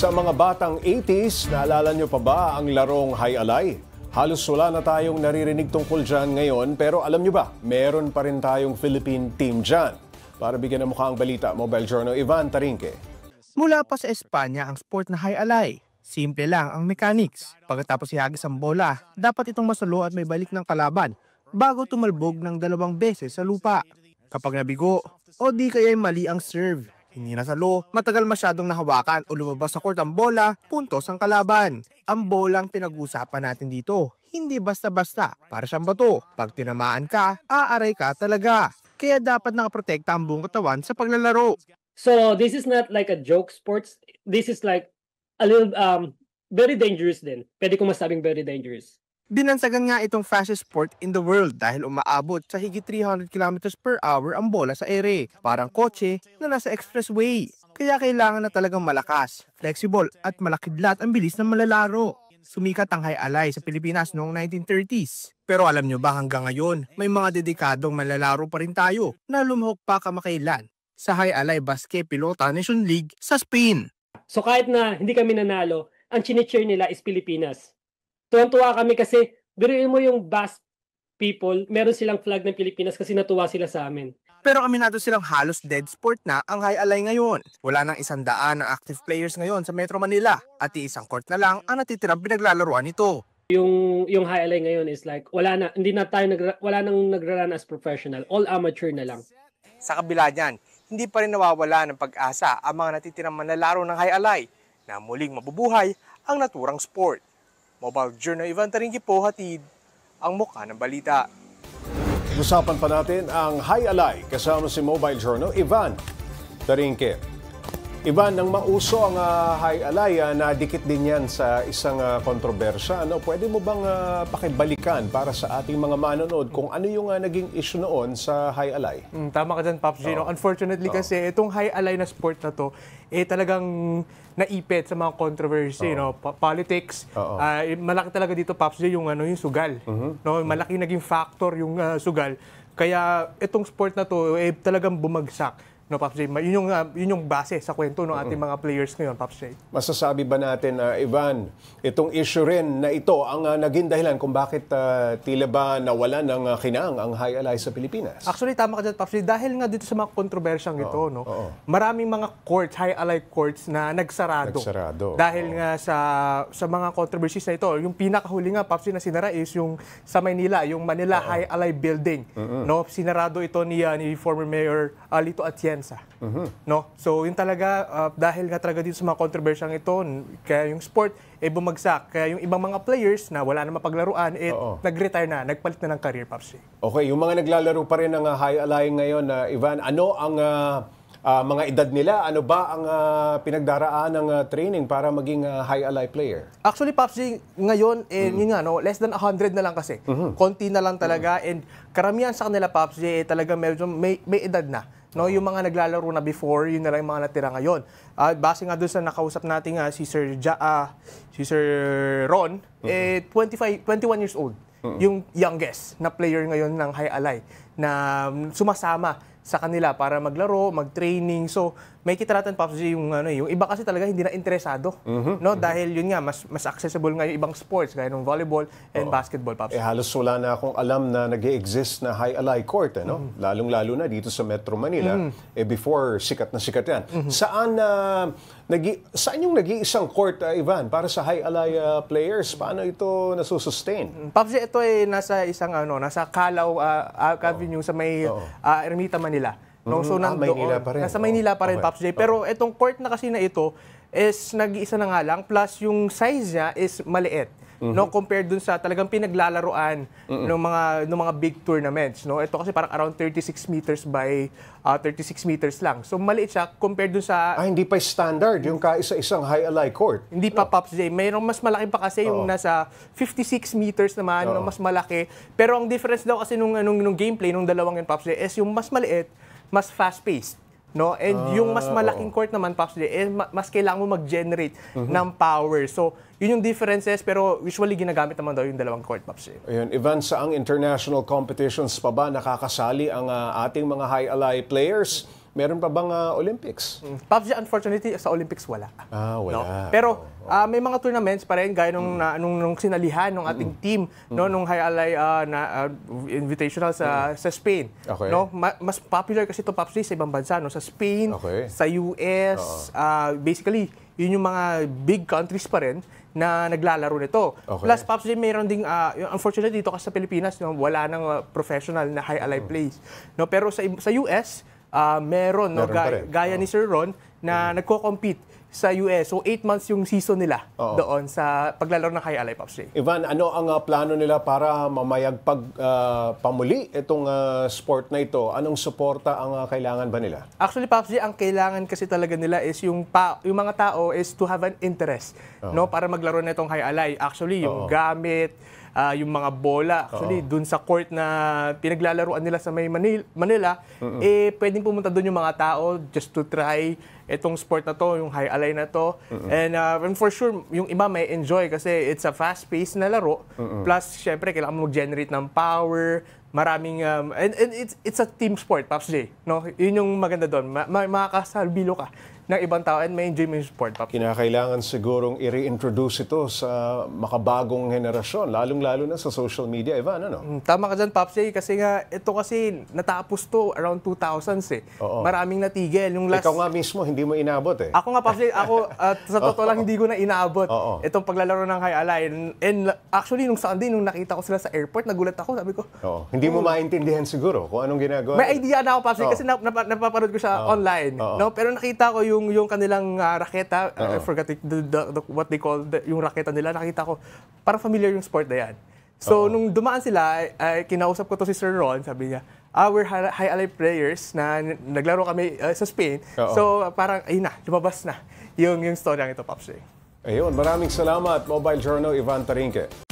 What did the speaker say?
Sa mga batang 80s, naalala nyo pa ba ang larong Hay Alay? Halos wala na tayong naririnig tungkol dyan ngayon, pero alam nyo ba, meron pa rin tayong Philippine team dyan. Para bigyan ng mukha ang balita, Mobile Journal, Ivan Tarinque. Mula pa sa Espanya ang sport na Hay Alay. Simple lang ang mechanics. Pagkatapos ihagis ang bola, dapat itong masalo at may balik ng kalaban bago tumalbog ng 2 beses sa lupa. Kapag nabigo, o di kaya'y mali ang serve, hindi nasalo, matagal masyadong nahawakan o lumabas sa court ang bola, puntos ang kalaban. Ang bolang pinag-usapan natin dito, hindi basta-basta, para siyang bato. Pag tinamaan ka, aaray ka talaga. Kaya dapat nakaprotekta ang buong katawan sa paglalaro. So this is not like a joke sports. This is like a little very dangerous din. Pwede ko masabing very dangerous. Binansagan nga itong fastest sport in the world dahil umaabot sa higit 300 km/h ang bola sa ere. Parang kotse na nasa expressway. Kaya kailangan na talagang malakas, flexible at malakidlat ang bilis ng malalaro. Sumikat ang Hay Alay sa Pilipinas noong 1930s. Pero alam nyo ba hanggang ngayon, may mga dedikadong malalaro pa rin tayo na lumahok pa kamakailan sa Hay Alay Basque Pelota Nation League sa Spain. So kahit na hindi kami nanalo, ang chine-cheer nila is Pilipinas. Tuwang-tuwa kami kasi, biruin mo yung Basque people, meron silang flag ng Pilipinas kasi natuwa sila sa amin. Pero aminado silang halos dead sport na ang Hay Alay ngayon. Wala nang 100 na active players ngayon sa Metro Manila at isang court na lang ang natitirang pinaglalaroan nito. Yung Hay Alay ngayon is like, wala nang nagra-run as professional, all amateur na lang. Sa kabila niyan, hindi pa rin nawawala ng pag-asa ang mga natitirang manlalaro ng Hay Alay na muling mabubuhay ang naturang sport. Mobile Journal, Ivan Tarinque po, hatid ang mukha ng balita. Usapan pa natin ang Hay Alay kasama si Mobile Journal, Ivan Tarinque. Ivan, nang mauso ang Hay Alay, nadikit din yan sa isang kontrobersya. Pwede mo bang pakibalikan para sa ating mga manonood kung ano yung naging issue noon sa Hay Alay? Tama ka dyan, Pops J. Unfortunately kasi itong Hay Alay na sport na to, talagang naipit sa mga controversy, politics. Malaki talaga dito, Pops J, yung sugal. Malaki naging factor yung sugal. Kaya itong sport na to talagang bumagsak. Pops J, yun yung base sa kwento ng ating mga players ngayon, Pops J. Masasabi ba natin, Ivan, itong issue rin na ito ang naging dahilan kung bakit tila ba nawala ng kinang ang Hay Alay sa Pilipinas? Actually, tama ka dyan, Pops J. Dahil nga dito sa mga kontrobersyang ito, maraming mga courts, Hay Alay courts na nagsarado. Dahil nga sa mga controversies na ito, yung pinakahuli nga, Pops J, na sinara is yung sa Maynila, yung Manila Hay Alay Building. Sinarado ito ni former Mayor Lito Atienza. So yun talaga, dahil nga talaga dito sa mga kontrobersyang ito, kaya yung sport bumagsak. Kaya yung ibang mga players na wala na mapaglaruan, nag-retire na, nagpalit na ng career, Pops. Okay, yung mga naglalaro pa rin ng Hay Alay ngayon, Ivan, ano ang mga edad nila? Ano ba ang pinagdaraan ng training para maging Hay Alay player? Actually, Pops J, ngayon, yun nga, less than 100 na lang kasi. Konti na lang talaga. And karamihan sa kanila, Pops J, talaga medyo may edad na. Yung mga naglalaro na before, yun na lang yung mga natira ngayon. Base nga doon sa nakausap natin si Sir Ron, 21 years old. Yung youngest na player ngayon ng Hay Alay na sumasama sa kanila para maglaro, mag-training. So, may kita natin, Pops J, yung iba kasi talaga hindi na interesado. Dahil yun nga, mas accessible nga yung ibang sports, gaya ng volleyball and basketball, Pops. Halos wala na akong alam na nag-i-exist na Hay Alay court, Lalong-lalo na dito sa Metro Manila. Before, sikat na sikat yan. Saan yung nag-iisang court, Ivan, para sa Hay Alay players? Paano ito nasusustain? Pops J, ito nasa isang nasa Calao Avenue sa may Ermita, Manila. So Maynila pa rin. Nasa Maynila pa rin, Pops J. Pero itong court na kasi na ito is nag-iisa na nga lang, plus yung size niya is maliit. Compared dun sa talagang pinaglalaroan ng mga big tournaments. Ito kasi parang around 36 meters by 36 meters lang. So maliit siya compared dun sa... hindi pa standard yung kaisa-isang Hay Alay court. Hindi pa, Pops J. Mayroong mas malaki pa kasi yung nasa 56 meters naman, mas malaki. Pero ang difference daw kasi nung gameplay, nung dalawang yun, Pops J, is yung mas maliit, mas fast-paced. And yung mas malaking court naman, Pops J, mas kailangan mo mag-generate ng power. So, yun yung differences, pero usually ginagamit naman daw yung dalawang court, Pops J. Ayun, Ivan, saang international competitions pa ba nakakasali ang ating mga Hay Alay players? Meron pa bang Olympics? PUBG, unfortunately, sa Olympics wala. Wala. No? Pero may mga tournaments pa rin, gaya nung sinalihan ng ating team, no, nung High Ally Invitational sa Spain. Okay. No? Mas popular kasi ito PUBG sa ibang bansa, no? Sa Spain, Okay. sa US, basically, yun yung mga big countries pa rin na naglalaro nito. Okay. Plus, PUBG mayroon ding, unfortunately, dito kasi sa Pilipinas, no, wala nang professional na High Ally plays. No? Pero sa US, meron, no? Meron pa rin. Gaya ni Sir Ron, na nagko-compete sa US. So, 8 months yung season nila doon sa paglalaro ng High Ally PUBG. Ivan, ano ang plano nila para mamayagpag pamuli itong sport na ito? Anong suporta ang kailangan ba nila? Actually, PUBG, ang kailangan kasi talaga nila is yung mga tao is to have an interest, no, para maglaro na itong High Ally. Actually, yung gamit, yung mga bola, actually, dun sa court na pinaglalaruan nila sa may Manila, pwedeng pumunta dun yung mga tao just to try itong sport na to, yung High Ally na to. And for sure, yung iba may enjoy kasi it's a fast-paced na laro. Plus, syempre, kailangan mo mag-generate ng power, maraming, and it's a team sport, PUBG. No? Yun yung maganda doon. Makakasalbilo ka ng ibang tao and may enjoy mo yung sport, PUBG. Kinakailangan sigurong i-reintroduce ito sa makabagong henerasyon, lalong-lalo na sa social media, Ivan, ano? Tama ka dyan, PUBG, kasi nga, ito kasi natapos to around 2000s eh. Maraming natigil. Yung last... Ikaw nga mismo, hindi mo inabot eh. Ako nga, PUBG, sa totoo lang, hindi ko na inaabot itong paglalaro ng High Ally. And actually, nung Sunday, nung nakita ko sila sa airport, nagulat ako, sabi ko, Hindi mo maintindihan siguro kung anong ginagawa. may idea na ako, PUBG, kasi napapanood ko siya online. No? Pero nakita ko yung kanilang raketa, I forgot what they call yung raketa nila, nakita ko, parang familiar yung sport na yan. So, nung dumaan sila, kinausap ko to si Sir Ron, sabi niya, we're High Ally players na naglaro kami sa Spain. So, parang, ayun na, lumabas na yung story ng ito, PUBG. Ayun, maraming salamat, Mobile Journal, Ivan Tarinque.